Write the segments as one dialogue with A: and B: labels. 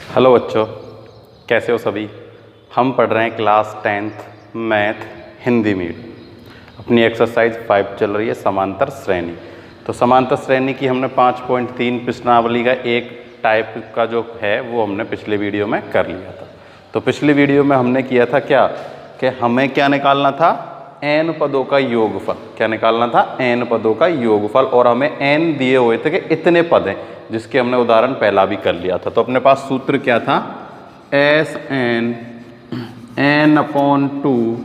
A: Hello बच्चों, कैसे हो सभी। हम पढ़ रहे हैं class 10th math Hindi medium. अपनी एक्सरसाइज 5 चल रही है समांतर श्रेणी। तो समांतर श्रेणी की हमने 5.3 प्रश्नावली का एक टाइप का जो है वो हमने पिछले वीडियो में कर लिया था। तो पिछले वीडियो में हमने किया था क्या कि हमें क्या निकालना था, n पदों का योगफल। क्या निकालना था, n पदों का योगफल। और हमें n दिए हुए थे कि इतने पद हैं, जिसके हमने उदाहरण पहला भी कर लिया था। तो अपने पास सूत्र क्या था, S N n upon 2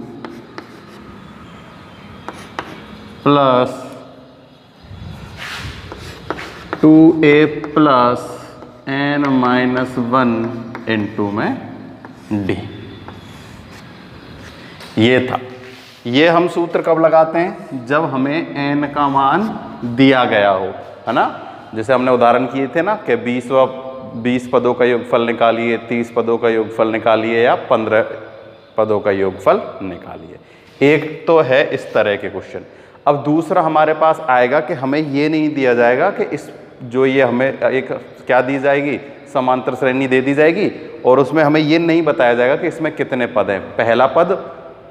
A: plus 2a plus n minus 1 into में d। ये था। ये हम सूत्र कब लगाते हैं, जब हमें n का मान दिया गया हो, है ना। जैसे हमने उदाहरण किए थे ना कि 20 पदों का योगफल निकालिए, 30 पदों का योगफल निकालिए या 15 पदों का योगफल निकालिए। एक तो है इस तरह के क्वेश्चन। अब दूसरा हमारे पास आएगा कि हमें ये नहीं दिया जाएगा कि इस जो ये हमें एक क्या दी जाएगी, समांतर श्रेणी दे दी जाएगी और उसमें हमें ये नहीं बताया जाएगा कि इसमें कितने पद हैं। पहला पद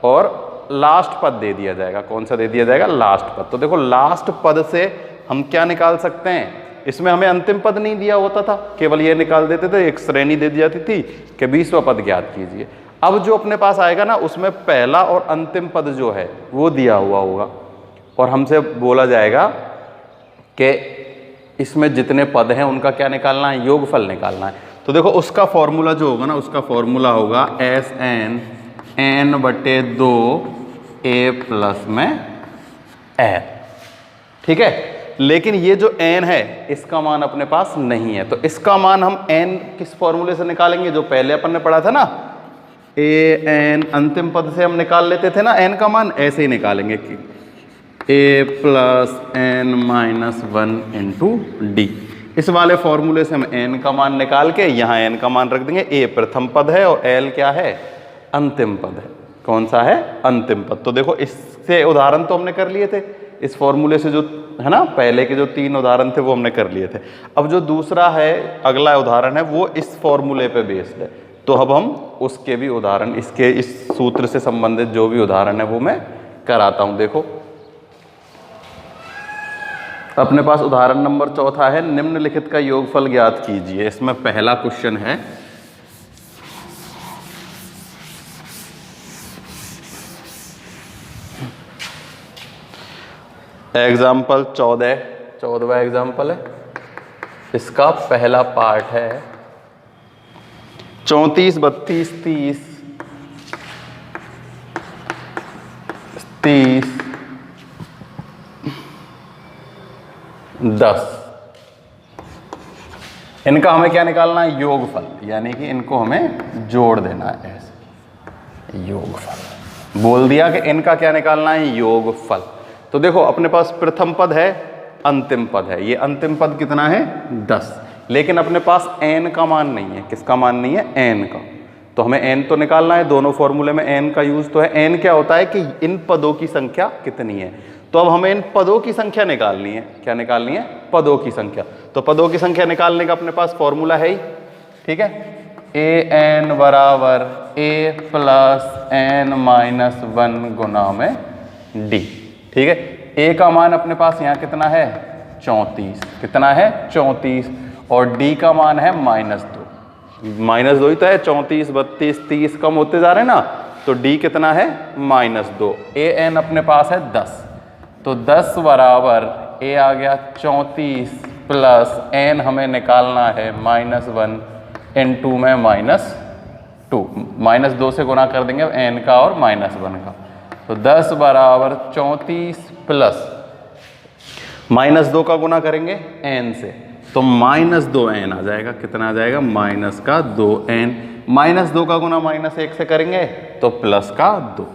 A: और लास्ट पद दे दिया जाएगा। कौन सा दे दिया जाएगा, लास्ट पद। तो देखो लास्ट पद से हम क्या निकाल सकते हैं, इसमें हमें अंतिम पद नहीं दिया होता था, केवल ये निकाल देते थे, एक श्रेणी दे दी जाती थी कि 20वां पद ज्ञात कीजिए। अब जो अपने पास आएगा ना, उसमें पहला और अंतिम पद जो है वो दिया हुआ होगा और हमसे बोला जाएगा कि इसमें जितने पद हैं उनका क्या निकालना है, योगफल निकालना है। तो देखो उसका फॉर्मूला जो होगा ना, उसका फॉर्मूला होगा एस एन n बटे 2 a प्लस में n। ठीक है, लेकिन ये जो n है इसका मान अपने पास नहीं है। तो इसका मान हम n किस फॉर्मूले से निकालेंगे, जो पहले अपन ने पढ़ा था ना, a n अंतिम पद से हम निकाल लेते थे ना n का मान, ऐसे ही निकालेंगे कि a plus n minus 1 into D. इस वाले फॉर्मूले से हम n का मान निकाल के यहाँ n का मान रख देंगे। a प्रथम पद है और l क्या है, अंतिम पद है। कौन सा है, अंतिम पद। तो देखो इससे उदाहरण तो हमने कर लिए थे, इस फॉर्मूले से जो है ना, पहले के जो 3 उदाहरण थे वो हमने कर लिए थे। अब जो दूसरा है, अगला उदाहरण है, वो इस फॉर्मूले पे बेस्ड है। तो अब हम उसके भी उदाहरण, इसके इस सूत्र से संबंधित जो भी उदाहरण है वो मैं कराता हूं। देखो अपने पास उदाहरण नंबर 4 है, निम्नलिखित का योगफल ज्ञात कीजिए। इसमें पहला क्वेश्चन है, एग्जाम्पल 14वां एग्जाम्पल है। इसका पहला पार्ट है 34, 32, 30, 10। इनका हमें क्या निकालना है, योगफल, यानी कि इनको हमें जोड़ देना है ऐसे। योगफल बोल दिया कि इनका क्या निकालना है, योगफल। तो देखो अपने पास प्रथम पद है, अंतिम पद है। ये अंतिम पद कितना है, 10। लेकिन अपने पास n का मान नहीं है। किसका मान नहीं है, n का। तो हमें n तो निकालना है, दोनों फॉर्मूले में n का यूज तो है। n क्या होता है कि इन पदों की संख्या कितनी है। तो अब हमें इन पदों की संख्या निकालनी है। क्या निकालनी है, पदों की संख्या। तो पदों की संख्या निकालने का अपने पास फॉर्मूला है ही, ठीक है। an बराबर a प्लस n माइनस 1 गुना में d। ठीक है, a का मान अपने पास यहाँ कितना है, 34। कितना है, 34। और d का मान है -2। -2 ही तो है, 34, 32, 30 कम होते जा रहे हैं ना। तो d कितना है, -2। an अपने पास है 10। तो 10 बराबर a आ गया 34 प्लस n हमें निकालना है -1 इंटू में -2। -2 से गुना कर देंगे n का और -1 का। तो 10 बराबर 34 प्लस -2 का गुना करेंगे n से, तो -2n आ जाएगा। कितना आ जाएगा, -2n। -2 का गुना -1 से करेंगे तो +2।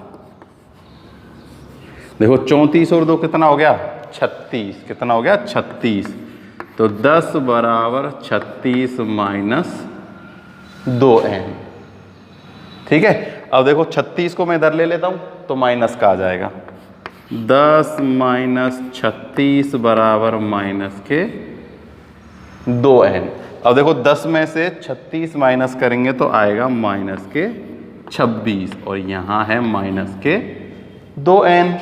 A: देखो 34 और 2 कितना हो गया, 36। कितना हो गया, 36। तो 10 बराबर 36 -2n। ठीक है, अब देखो 36 को मैं इधर ले लेता हूं तो माइनस का आ जाएगा। 10 - 36 बराबर -2n। अब देखो 10 में से 36 माइनस करेंगे तो आएगा माइनस के 26 और यहाँ है माइनस के 2n।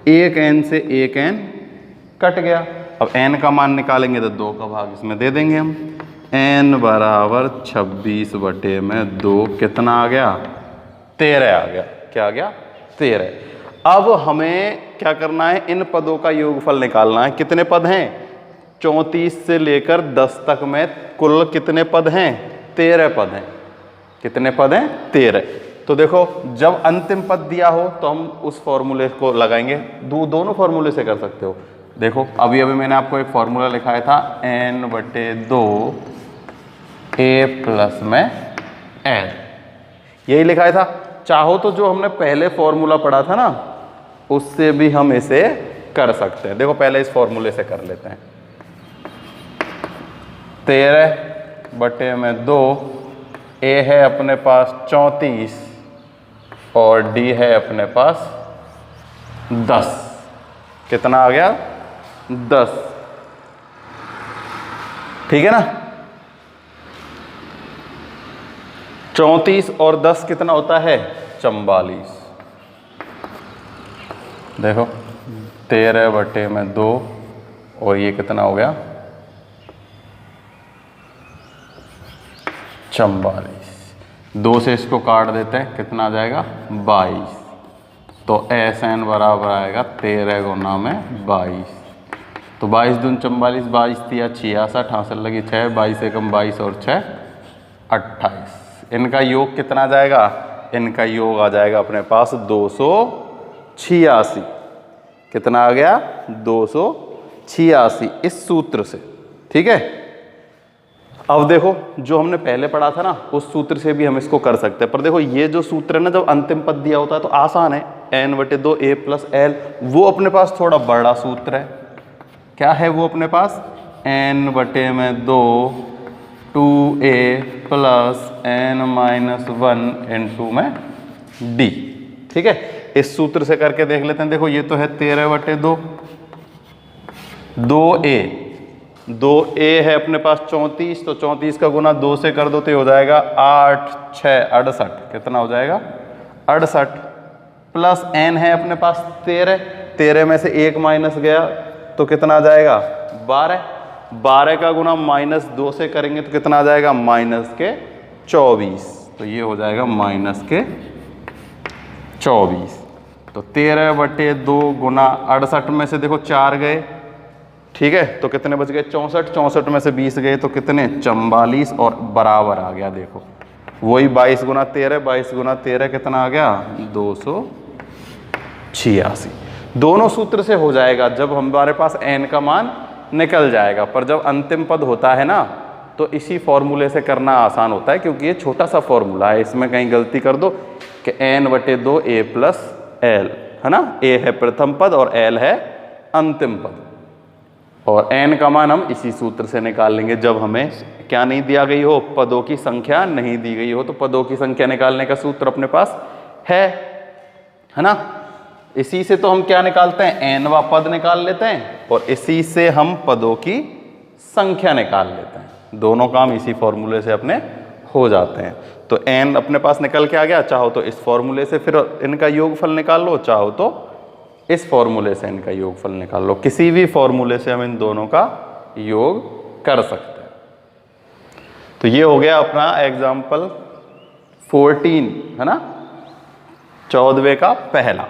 A: एक n से एक n कट गया। अब n का मान निकालेंगे तो 2 का भाग इसमें दे देंगे हम। n बराबर 26 बटे में 2 कितना आ गया? 13 आ गया। क्या आ गया? 13। अब हमें क्या करना है? इन पदों का योगफल निकालना है। कितने पद हैं? 34 से लेकर 10 तक में कुल कितने पद हैं? 13 पद हैं। कितने पद हैं? 13। तो देखो जब अंतिम पद दिया हो तो हम उस फॉर्मूले को लगाएंगे। दोनों फॉर्मूले से कर सकते हो। देखो अभी मैंने आपको एक फॉर्मूला लिखाया था n बटे 2 a प्लस में l, यही लिखाया था। चाहो तो जो हमने पहले फॉर्मूला पढ़ा था ना उससे भी हम इसे कर सकते हैं। देखो पहले इस फॉर्मूले से कर लेते हैं। 13 बटे में 2, a है अपने पास 34 और d है अपने पास 10। कितना आ गया? 10। ठीक है ना? 34 और 10 कितना होता है? 44। देखो 13 बटे में 2 और ये कितना हो गया? 44। 2 से इसको काट देते हैं, कितना आ जाएगा? 22। तो SN बराबर आएगा 13 गुना में 22। तो 22 दून 44, 22 तिया 66, हासिल लगी 6, 22 एकम 22 और 6 28। इनका योग कितना आ जाएगा? इनका योग आ जाएगा अपने पास 286। कितना आ गया? 286 इस सूत्र से। ठीक है। अब देखो जो हमने पहले पढ़ा था ना उस सूत्र से भी हम इसको कर सकते हैं। पर देखो ये जो सूत्र है ना, जब अंतिम पद दिया होता है तो आसान है। n बटे 2 a प्लस l, वो अपने पास थोड़ा बड़ा सूत्र है। क्या है वो अपने पास? n बटे में 2 2a plus n minus 1 into में d। ठीक है। इस सूत्र से करके देख लेते हैं। देखो ये तो है 13 बटे 2, 2a है अपने पास 34, तो 34 का गुना 2 से कर दो तो हो जाएगा 8 6 68। कितना हो जाएगा? 68। प्लस n है अपने पास 13, 13 में से 1 माइनस गया तो कितना आ जाएगा? 12। 12 का गुना माइनस 2 से करेंगे तो कितना आ जाएगा? माइनस के 24। तो ये हो जाएगा माइनस के 24। तो 13 बटे 2 गुना 68 में से देखो 4 गए। ठीक है। तो कितने बच गए? 64। 64 में से 20 गए तो कितने? 44 और बराबर आ गया। देखो वही 22 गुना 13, 22 गुना 13 कितना आ गया? 286। दोनों सूत्र से हो जाएगा जब हमारे पास n का मान निकल जाएगा। पर जब अंतिम पद होता है ना तो इसी फॉर्मूले से करना आसान होता है, क्योंकि ये छोटा सा फॉर्मूला है। इसमें कहीं गलती कर दो कि n बटे 2 a प्लस l, है ना? a है प्रथम पद और l है अंतिम पद। और n का मान हम इसी सूत्र से निकाल लेंगे जब हमें क्या नहीं दिया गई हो? पदों की संख्या नहीं दी गई हो। तो पदों की संख्या निकालने का सूत्र अपने पास है ना? इसी से तो हम क्या निकालते हैं? n वा पद निकाल लेते हैं और इसी से हम पदों की संख्या निकाल लेते हैं। दोनों काम इसी फॉर्मूले से अपने हो जाते हैं। तो n अपने पास निकल के आ गया। चाहो तो इस फॉर्मूले से फिर इनका योगफल निकाल लो, चाहो तो इस फॉर्मूले से इनका योगफल निकाल लो। किसी भी फॉर्मूले से हम इन दोनों का योग कर सकते हैं। तो ये हो गया अपना एग्जाम्पल 14, है ना? 14वें का पहला।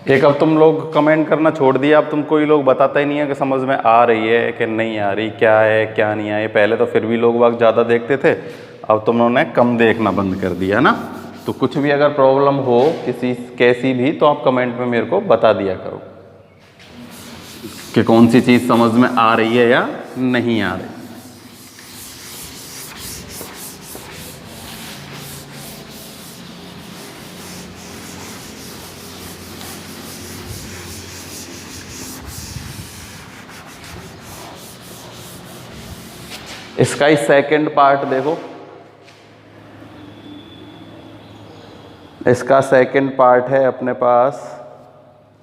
A: एक अब तुम लोग कमेंट करना छोड़ दिया। अब तुम कोई लोग बताता ही नहीं है कि समझ में आ रही है कि नहीं आ रही, क्या है क्या नहीं है। पहले तो फिर भी लोग बाग ज़्यादा देखते थे, अब तुम लोगों ने कम देखना बंद कर दिया ना। तो कुछ भी अगर प्रॉब्लम हो किसी कैसी भी तो आप कमेंट में मेरे को बता दिया करो कि कौन सी चीज़ समझ में आ रही है या नहीं आ रही। इसका ही सेकंड पार्ट देखो। इसका सेकंड पार्ट है अपने पास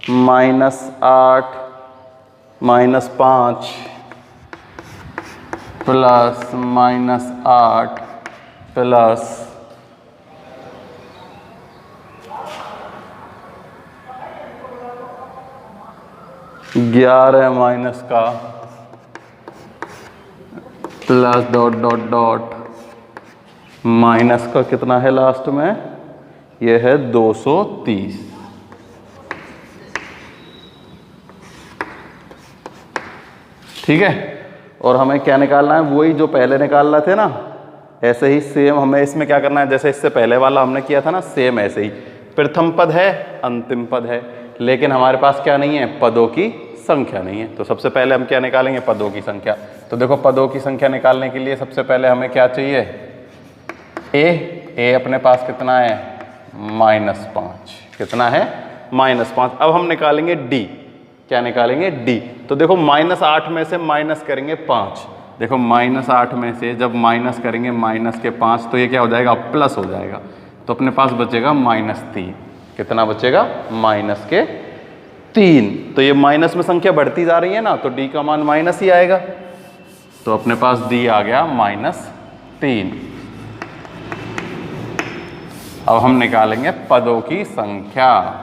A: -8 -5 प्लस -8 प्लस 11 माइनस का plus dot dot dot minus का कितना है लास्ट में, ये है 230। ठीक है, और हमें क्या निकालना है, वही जो पहले निकाल रहे थे ना, ऐसे ही सेम हमें इसमें क्या करना है, जैसे इससे पहले वाला हमने किया था ना, सेम ऐसे ही प्रथम पद है, अंतिम पद है, लेकिन हमारे पास क्या नहीं है, पदों की संख्या नहीं है। तो सबसे पहले हम क्या निकालेंगे, पदों की संख्या। तो देखो पदों की संख्या निकालने के लिए सबसे पहले हमें क्या चाहिए, ए अपने पास कितना है, -5। कितना है, -5। अब हम निकालेंगे डी, क्या निकालेंगे, डी। तो देखो -8 में से माइनस करेंगे 5। देखो -8 में से जब माइनस करेंगे -5, तो ये क्या हो जाएगा, प्लस हो जाएगा। तो अपने पास बचेगा -3। कितना बचेगा, -3। तो ये माइनस में संख्या बढ़ती जा रही है ना, तो डी का मान माइनस ही आएगा। तो अपने पास डी आ गया -3। अब हम निकालेंगे पदों की संख्या।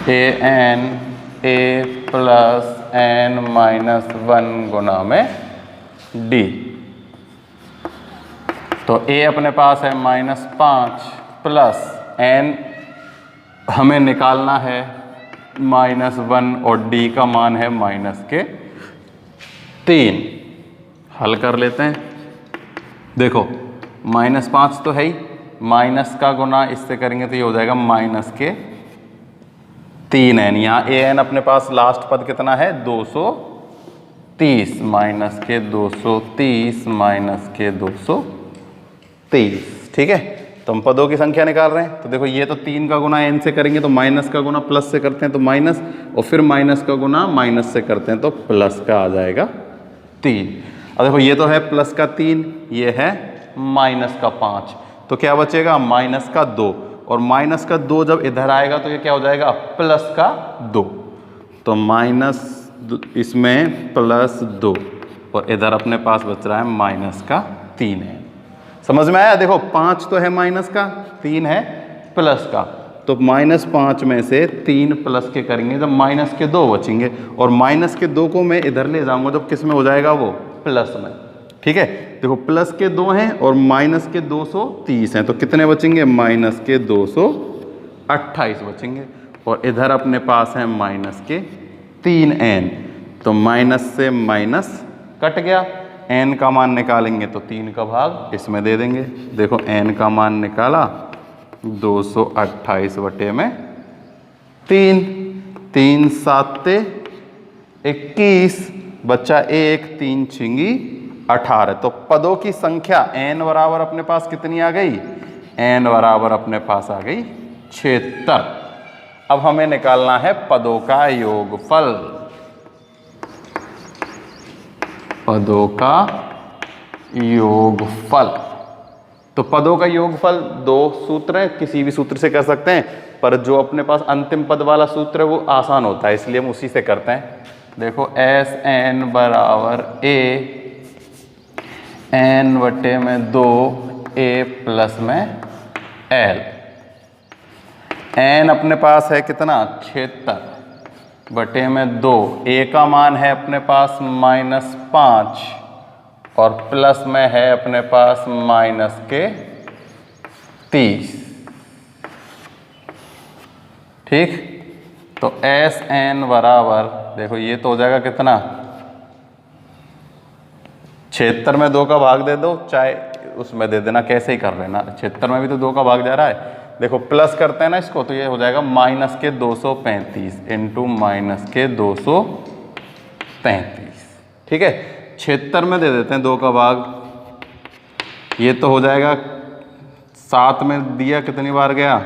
A: a प्लस n-1 गुना में d। तो a अपने पास है -5 प्लस n हमें निकालना है -1 और d का मान है -3। हल कर लेते हैं। देखो -5 तो है ही, माइनस का गुना इससे करेंगे तो ये हो जाएगा -3n। यहाँ an अपने पास लास्ट पद कितना है, 230 -230 -230। ठीक है, तो हम पदों की संख्या निकाल रहे हैं। तो देखो ये तो 3 का गुना n से करेंगे तो माइनस का गुना प्लस से करते हैं तो माइनस, और फिर माइनस का गुना माइनस से करते हैं तो प्लस का आ जाएगा 3। अब देखो ये तो है प्लस का 3, ये है माइनस का 5, तो क्या बचेगा, माइनस का 2। और माइनस का 2 जब इधर आएगा तो ये क्या हो जाएगा, प्लस का 2। तो माइनस इसमें +2 और इधर अपने पास बच रहा है माइनस का 3 है। समझ में आया। देखो 5 तो है माइनस का, 3 है प्लस का। तो -5 में से 3 प्लस के करेंगे जब माइनस के 2 बचेंगे, और माइनस के 2 को मैं इधर ले जाऊंगा जब किस में हो जाएगा, वो प्लस में। ठीक है, देखो प्लस के 2 हैं और माइनस के 230 हैं, तो कितने बचेंगे, माइनस के 228 बचेंगे। और इधर अपने पास है माइनस के 3n, तो माइनस से माइनस कट गया। n का मान निकालेंगे तो 3 का भाग इसमें दे देंगे। देखो n का मान निकाला 228 बटे में 3, 3 7 21, बच्चा 1, 3 छिंगी 18। तो पदों की संख्या n बराबर अपने पास कितनी आ गई, n बराबर अपने पास आ गई 76। अब हमें निकालना है पदों का योगफल। पदों का योगफल, तो पदों का योगफल 2 सूत्र है, किसी भी सूत्र से कर सकते हैं, पर जो अपने पास अंतिम पद वाला सूत्र है वो आसान होता है, इसलिए हम उसी से करते हैं। देखो Sn बराबर a n बटे में 2 a प्लस में l। n अपने पास है कितना, 76 बटे में 2, a का मान है अपने पास -5 और प्लस में है अपने पास -30। ठीक, तो Sn बराबर, देखो ये तो हो जाएगा कितना, 76 में 2 का भाग दे दो, चाहे उसमें दे देना, कैसे ही कर लेना, 76 में भी तो 2 का भाग जा रहा है। देखो प्लस करते हैं ना इसको, तो ये हो जाएगा -235 इंटू -235। ठीक है, 76 में दे देते हैं 2 का भाग, ये तो हो जाएगा 7 में दिया कितनी बार गया,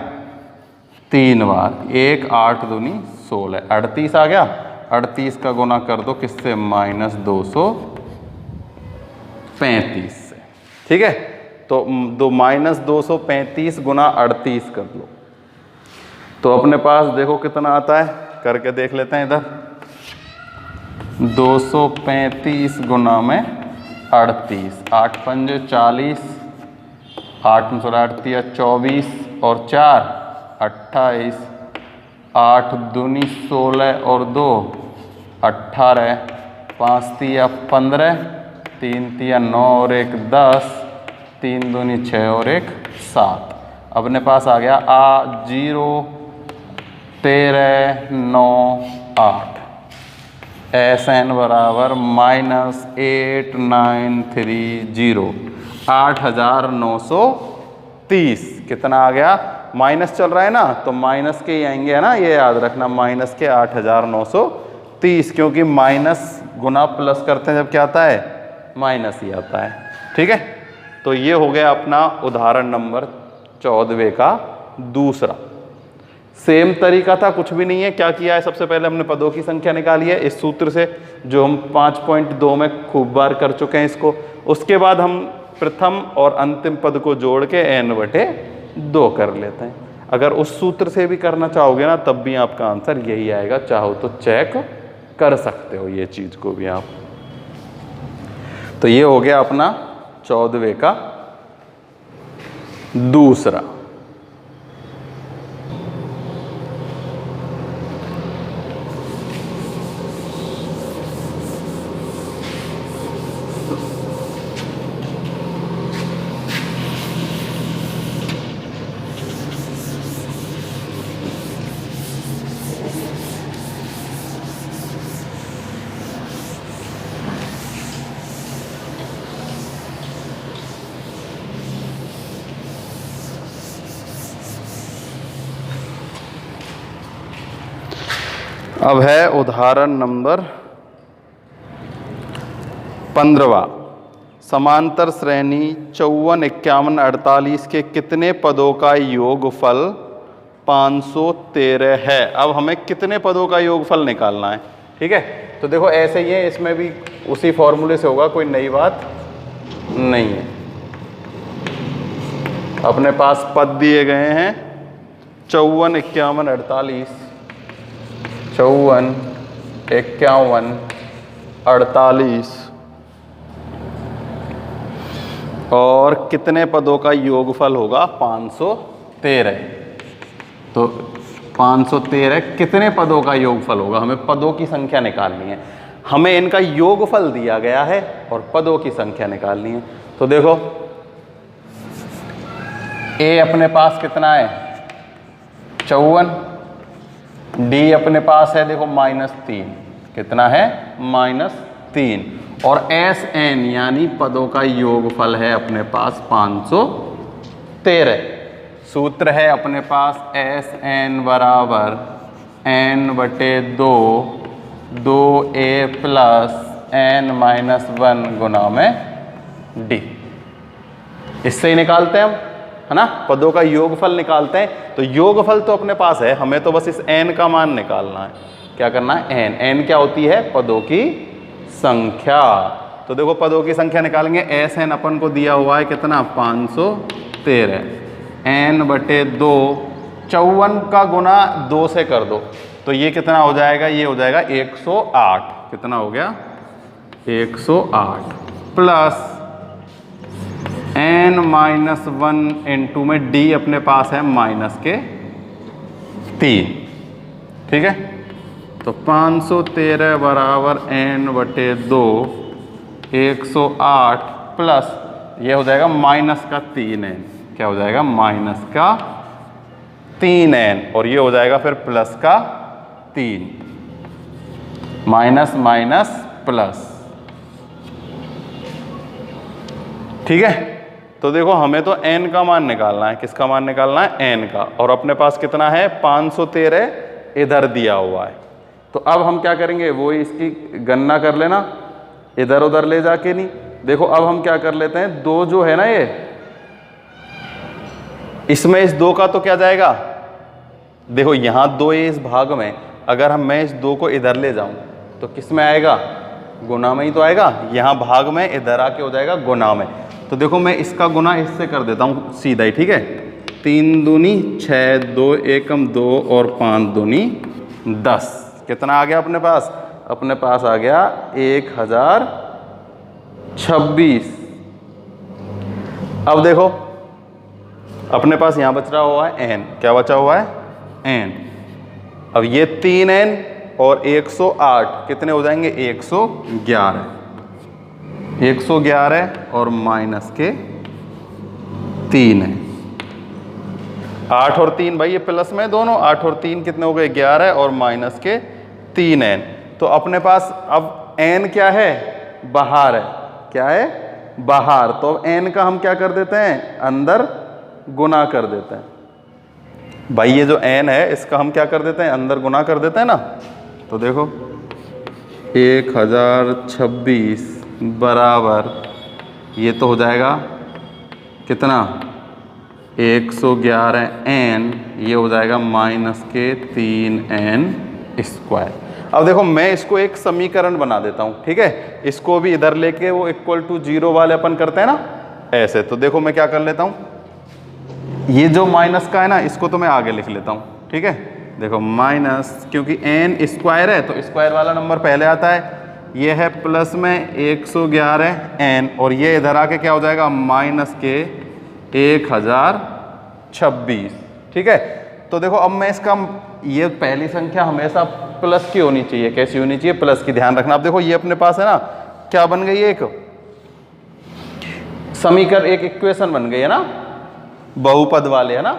A: 3 बार, 1 8 दूनी 16, 38 आ गया। 38 का गुना कर दो किससे, -235 से। ठीक है, तो -235 गुना 38 कर लो। तो अपने पास देखो कितना आता है, करके देख लेते हैं इधर। 235 गुना में 38, 8 पंजे 40, 8 38 24 और 4 28, 8 दूनी 16 और 2 18, 5 तिया 15, 3 तिया 9 और 1 10, 3 दूनी 6 और 1 7। अपने पास आ गया 0 13 9 8। SN बराबर -8930, 8930। कितना आ गया? माइनस चल रहा है ना, तो माइनस के ही आएंगे, है ना, ये याद रखना, माइनस के 8930, क्योंकि माइनस गुना प्लस करते हैं जब क्या आता है? माइनस ही आता है। ठीक है, तो ये हो गया अपना उदाहरण नंबर 14 का दूसरा। सेम तरीका था, कुछ भी नहीं है। क्या किया है? सबसे पहले हमने पदों की संख्या निकाली है इस सूत्र से, जो हम 5.2 में खूब बार कर चुके हैं इसको। उसके बाद हम प्रथम और अंतिम पद को जोड़ के n/2 कर लेते हैं। अगर उस सूत्र से भी करना चाहोगे ना, तब भी आपका आंसर यही आएगा। चाहो तो चेक कर सकते हो ये चीज को भी आप। तो ये हो गया अपना 14 का दूसरा। अब है उदाहरण नंबर 15। समांतर श्रेणी 54 51 48 के कितने पदों का योगफल 513 है? अब हमें कितने पदों का योगफल निकालना है। ठीक है, तो देखो ऐसे ही है, इसमें भी उसी फॉर्मूले से होगा, कोई नई बात नहीं है। अपने पास पद दिए गए हैं 54 51 48, 54 51 48, और कितने पदों का योगफल होगा? 513। तो 513 कितने पदों का योगफल होगा? हमें पदों की संख्या निकालनी है। हमें इनका योगफल दिया गया है और पदों की संख्या निकालनी है। तो देखो A अपने पास कितना है? 54। D अपने पास है देखो -3। कितना है? -3। और SN यानी पदों का योगफल है अपने पास 513। सूत्र है अपने पास SN बराबर n/2 2A प्लस n-1 गुना में D। इससे ही निकालते हैं हम, है ना, पदों का योगफल निकालते हैं। तो योगफल तो अपने पास है, हमें तो बस इस n का मान निकालना है। क्या करना है? n क्या होती है? पदों की संख्या। तो देखो पदों की संख्या निकालेंगे। SN अपन को दिया हुआ है कितना? 513। n/2 54 का गुना 2 से कर दो, तो ये कितना हो जाएगा? ये हो जाएगा 108। कितना हो गया? 108 प्लस n-1 इंटू में D अपने पास है -3। ठीक है, तो 513 बराबर n/2 108 प्लस ये हो जाएगा -3n। क्या हो जाएगा? -3n, और ये हो जाएगा फिर +3। Minus plus. ठीक है, तो देखो हमें तो n का मान निकालना है। किसका मान निकालना है? n का। और अपने पास कितना है? 513 इधर दिया हुआ है। तो अब हम क्या करेंगे? वो इसकी गणना कर लेना, इधर उधर ले जाके नहीं। देखो अब हम क्या कर लेते हैं, 2 जो है ना, ये इसमें इस 2 का तो क्या जाएगा? देखो यहाँ 2 है इस भाग में, अगर मैं इस 2 को इधर ले जाऊं तो किस में आएगा? गुना में ही तो आएगा। यहाँ भाग में, इधर आके हो जाएगा गुना में। तो देखो मैं इसका गुना इससे कर देता हूँ सीधा ही, ठीक है। 3 दूनी 6, 2 एकम 2 और 5 दूनी 10। कितना आ गया अपने पास? अपने पास आ गया 1026। अब देखो अपने पास यहाँ बच रहा हुआ है n। क्या बचा हुआ है? n। अब ये 3n और 108 कितने हो जाएंगे? 111। 111 और माइनस के 3 है। 8 और 3 भाई ये प्लस में दोनों, 8 और 3 कितने हो गए? 11 और माइनस के 3n। तो अपने पास अब n क्या है? बाहर है। क्या है? बाहर। तो अब n का हम क्या कर देते हैं? अंदर गुना कर देते हैं। भाई ये जो n है इसका हम क्या कर देते हैं? अंदर गुना कर देते हैं ना। तो देखो 1026 बराबर ये तो हो जाएगा कितना? 111n। ये हो जाएगा माइनस के 3n स्क्वायर। अब देखो मैं इसको एक समीकरण बना देता हूँ, ठीक है। इसको भी इधर लेके वो इक्वल टू 0 वाले अपन करते हैं ना ऐसे। तो देखो मैं क्या कर लेता हूँ, ये जो माइनस का है ना इसको तो मैं आगे लिख लेता हूँ, ठीक है। देखो माइनस, क्योंकि n स्क्वायर है तो स्क्वायर वाला नंबर पहले आता है। ये है प्लस में 111n और ये इधर आके क्या हो जाएगा? माइनस के 1026, ठीक है। तो देखो अब मैं इसका, ये पहली संख्या हमेशा प्लस की होनी चाहिए। कैसी होनी चाहिए? प्लस की। ध्यान रखना। अब देखो ये अपने पास है ना क्या बन गई? एक समीकरण, एक इक्वेशन बन गई है ना, बहुपद वाले, है ना।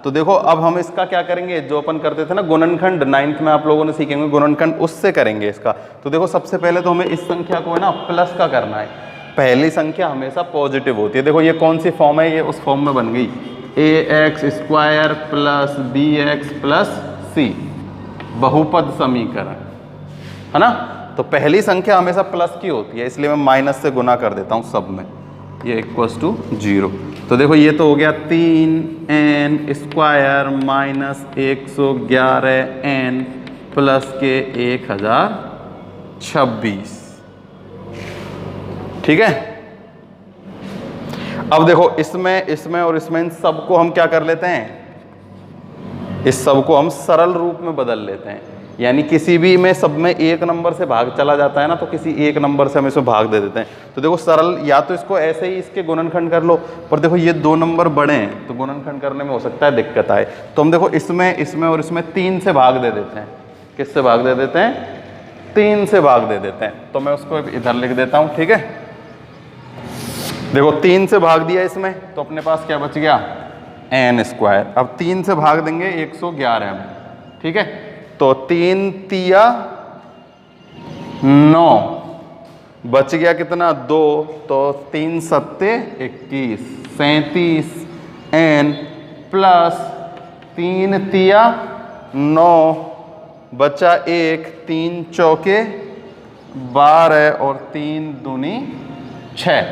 A: तो देखो अब हम इसका क्या करेंगे? जो अपन करते थे ना गुणनखंड, 9th में आप लोगों ने सीखेंगे गुणनखंड, उससे करेंगे इसका। तो देखो सबसे पहले तो हमें इस संख्या को है ना प्लस का करना है। पहली संख्या हमेशा पॉजिटिव होती है। देखो ये कौन सी फॉर्म है? ये उस फॉर्म में बन गई, ax square plus bx plus c, बहुपद समीकरण, है ना। तो पहली संख्या हमेशा प्लस की होती है, इसलिए मैं माइनस से गुना कर देता हूँ सब में। ये इक्वल्स टू 0। तो देखो ये तो हो गया 3n square minus 111n plus के 1026, ठीक है। अब देखो इसमें और इसमें इन सबको हम क्या कर लेते हैं? इस सबको हम सरल रूप में बदल लेते हैं। यानी किसी भी में सब में एक नंबर से भाग चला जाता है ना, तो किसी एक नंबर से हम इसमें भाग दे देते हैं। तो देखो सरल, या तो इसको ऐसे ही इसके गुणनखंड कर लो, पर देखो ये 2 नंबर बड़े हैं तो गुणनखंड करने में हो सकता है दिक्कत आए। तो हम देखो इसमें और इसमें 3 से भाग दे देते हैं। किससे भाग दे देते हैं? 3 से भाग दे देते हैं। तो मैं उसको इधर लिख देता हूँ, ठीक है। देखो 3 से भाग दिया इसमें, तो अपने पास क्या बच गया? n square. अब 3 से भाग देंगे 111 में, ठीक है। तो 3 तिया 9, बच गया कितना? 2। तो 3 सत्ते 21, 37 n प्लस 3 तिया 9, बचा 1, 3 चौके 12 और 3 दूनी 6।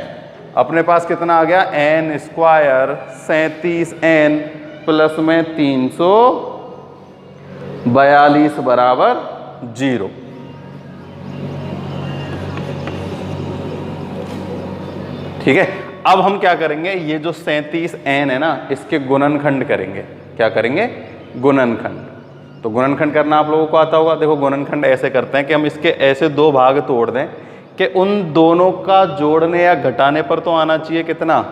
A: अपने पास कितना आ गया? n स्क्वायर 37n प्लस में 342 बराबर 0। ठीक है। अब हम क्या करेंगे? ये जो 37n है ना इसके गुणनखंड करेंगे। क्या करेंगे? गुणनखंड। तो गुणनखंड करना आप लोगों को आता होगा। देखो गुणनखंड ऐसे करते हैं कि हम इसके ऐसे 2 भाग तोड़ दें कि उन दोनों का जोड़ने या घटाने पर तो आना चाहिए कितना?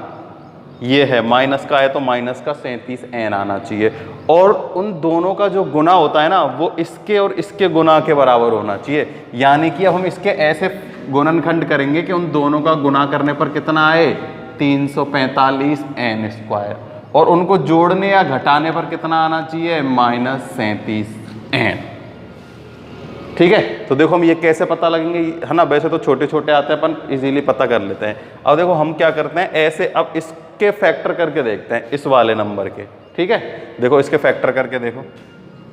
A: ये है माइनस का है तो माइनस का 37n आना चाहिए, और उन दोनों का जो गुना होता है ना वो इसके और इसके गुना के बराबर होना चाहिए। यानी कि अब हम इसके ऐसे गुणनखंड करेंगे कि उन दोनों का गुना करने पर कितना आए? 345n स्क्वायर, और उनको जोड़ने या घटाने पर कितना आना चाहिए? -37n। ठीक है। तो देखो हम ये कैसे पता लगेंगे, है ना। वैसे तो छोटे छोटे आते हैं, अपन इजीली पता कर लेते हैं। अब देखो हम क्या करते हैं, ऐसे अब इसके फैक्टर करके देखते हैं, इस वाले नंबर के। ठीक है। देखो इसके फैक्टर करके देखो,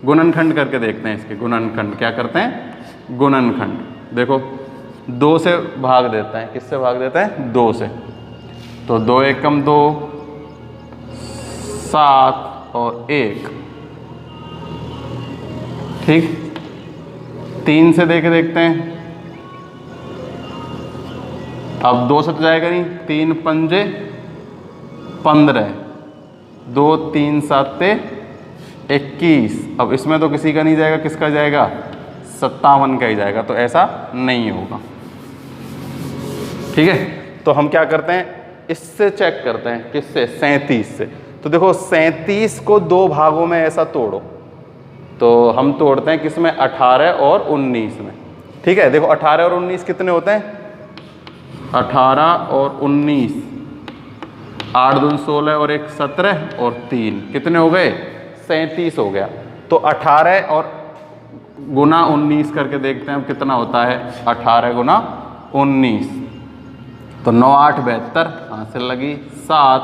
A: गुणनखंड करके देखते हैं। इसके गुणनखंड क्या करते हैं? गुणनखंड देखो 2 से भाग देते हैं। किससे भाग देते हैं? 2 से। तो 2 एकम 2, 7 और 1। ठीक। 3 से देखते हैं। अब 2 से तो जाएगा नहीं, 3 पंजे 15, 2 3 7 21। अब इसमें तो किसी का नहीं जाएगा, किसका जाएगा? 57 का ही जाएगा, तो ऐसा नहीं होगा। ठीक है, तो हम क्या करते हैं, इससे चेक करते हैं, किससे? 37 से। तो देखो 37 को 2 भागों में ऐसा तोड़ो, तो हम तोड़ते हैं किसमें? 18 और 19 में। ठीक है, देखो 18 और 19 कितने होते हैं? 18 और 19, 8 दूनी 16 और 1 17 और 3 कितने हो गए? 37 हो गया। तो 18 और गुना 19 करके देखते हैं अब कितना होता है। 18 गुना 19, तो 9 8 72, हासिल लगी 7,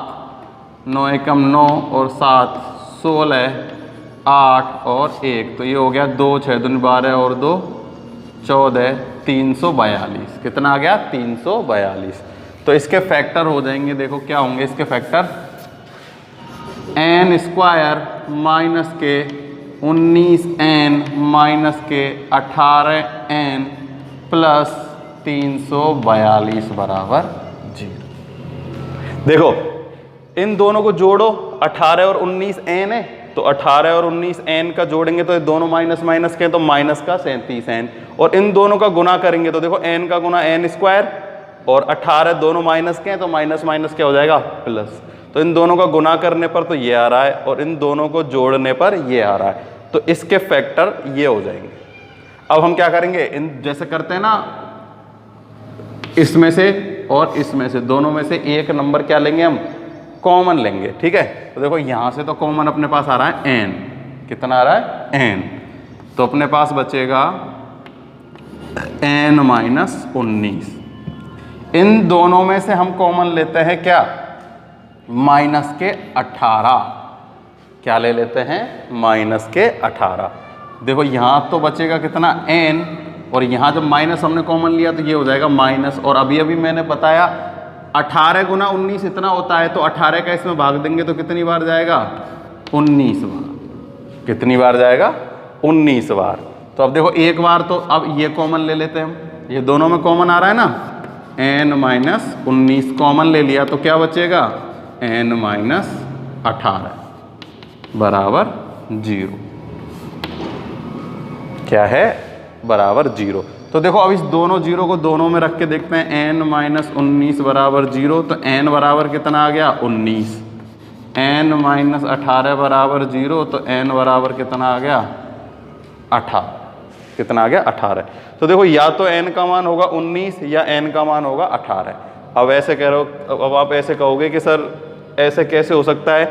A: 9 एकम 9 और 7 16, 8 और 1, तो ये हो गया 2 6 दूनी 12 और 2 14, 342। कितना आ गया? 342। तो इसके फैक्टर हो जाएंगे, देखो क्या होंगे इसके फैक्टर? n स्क्वायर माइनस के 19n माइनस के 18n प्लस 342 बराबर 0। देखो इन दोनों को जोड़ो, 18 और 19 n है, तो 18 और 19 n का जोड़ेंगे तो ये दोनों माइनस माइनस के, तो माइनस का 37n, और इन दोनों का गुना करेंगे तो देखो n का गुना n स्क्वायर, और 18 दोनों माइनस के हैं तो माइनस माइनस क्या हो जाएगा? प्लस। तो इन दोनों का गुना करने पर तो ये आ रहा है, और इन दोनों को जोड़ने पर ये आ रहा है, तो इसके फैक्टर ये हो जाएंगे। अब हम क्या करेंगे, इन जैसे करते हैं ना, इसमें से और इसमें से, दोनों में से एक नंबर क्या लेंगे हम? कॉमन लेंगे। ठीक है, तो देखो यहां से तो कॉमन अपने पास आ रहा है n, कितना आ रहा है? n, तो अपने पास बचेगा n माइनस 19। इन दोनों में से हम कॉमन लेते हैं क्या? माइनस के 18। क्या ले लेते हैं? माइनस के 18। देखो यहां तो बचेगा कितना? n, और यहां जब माइनस हमने कॉमन लिया तो ये हो जाएगा माइनस, और अभी अभी मैंने बताया 18 गुना 19 इतना होता है, तो 18 का इसमें भाग देंगे तो कितनी बार जाएगा? 19 बार। कितनी बार जाएगा? 19 बार। तो अब देखो एक बार तो अब ये कॉमन ले लेते हैं हम, ये दोनों में कॉमन आ रहा है ना, n माइनस 19 कॉमन ले लिया तो क्या बचेगा? n माइनस 18 बराबर 0। क्या है? बराबर 0। तो देखो अब इस दोनों जीरो को दोनों में रख के देखते हैं, n माइनस 19 बराबर 0, तो n बराबर कितना आ गया? 19। n माइनस 18 बराबर 0, तो n बराबर कितना आ गया? 18। कितना आ गया? 18। तो देखो या तो n का मान होगा 19 या n का मान होगा 18। अब ऐसे कह रहे हो, अब आप ऐसे कहोगे कि सर ऐसे कैसे हो सकता है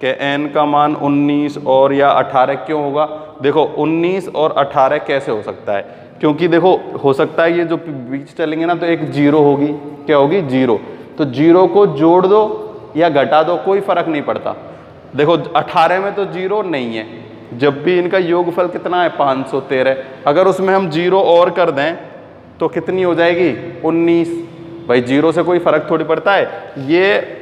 A: कि n का मान 19 और या 18 क्यों होगा? देखो 19 और 18 कैसे हो सकता है? क्योंकि देखो हो सकता है ये जो बीच चलेंगे ना तो एक जीरो होगी, क्या होगी? जीरो। तो जीरो को जोड़ दो या घटा दो, कोई फर्क नहीं पड़ता। देखो 18 में तो जीरो नहीं है, जब भी इनका योगफल कितना है? 513। अगर उसमें हम जीरो और कर दें तो कितनी हो जाएगी? 19। भाई जीरो से कोई फर्क थोड़ी पड़ता है। ये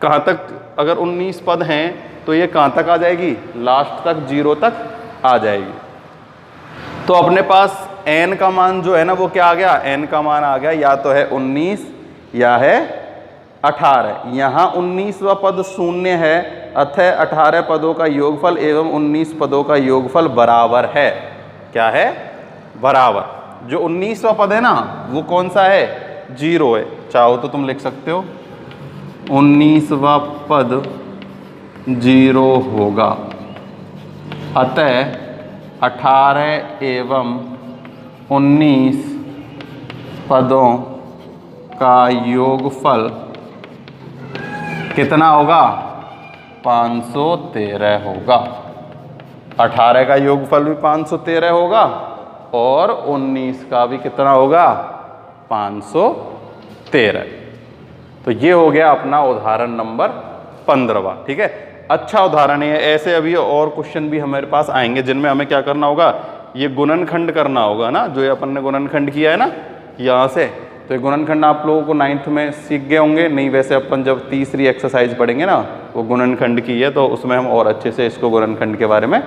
A: कहाँ तक, अगर 19 पद हैं तो ये कहाँ तक आ जाएगी? लास्ट तक, जीरो तक आ जाएगी। तो अपने पास n का मान जो है ना वो क्या आ गया? n का मान आ गया या तो है 19 या है 18। यहाँ 19वां पद शून्य है, अतः 18 पदों का योगफल एवं 19 पदों का योगफल बराबर है। क्या है? बराबर। जो 19वां पद है ना वो कौन सा है? 0 है। चाहो तो तुम लिख सकते हो 19वां पद 0 होगा, अतः 18 एवं 19 पदों का योगफल कितना होगा? 513 होगा। 18 का योगफल भी 513 होगा और 19 का भी कितना होगा? 513। तो ये हो गया अपना उदाहरण नंबर 15वां। ठीक है, अच्छा उदाहरण है। ऐसे अभी और क्वेश्चन भी हमारे पास आएंगे जिनमें हमें क्या करना होगा? ये गुणनखंड करना होगा ना, जो ये अपन ने गुणनखंड किया है ना यहाँ से। तो ये गुणनखंड आप लोगों को 9th में सीख गए होंगे। नहीं, वैसे अपन जब तीसरी एक्सरसाइज पढ़ेंगे ना वो गुणनखंड की है, तो उसमें हम और अच्छे से इसको गुणनखंड के बारे में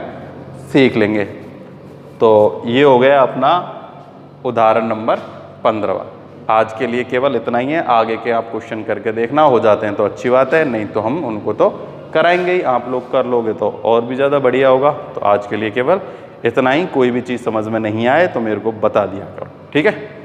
A: सीख लेंगे। तो ये हो गया अपना उदाहरण नंबर 15वां। आज के लिए केवल इतना ही है। आगे के आप क्वेश्चन करके देखना, हो जाते हैं तो अच्छी बात है, नहीं तो हम उनको तो कराएंगे ही। आप लोग कर लोगे तो और भी ज़्यादा बढ़िया होगा। तो आज के लिए केवल इतना ही। कोई भी चीज़ समझ में नहीं आए तो मेरे को बता दिया करो, ठीक है।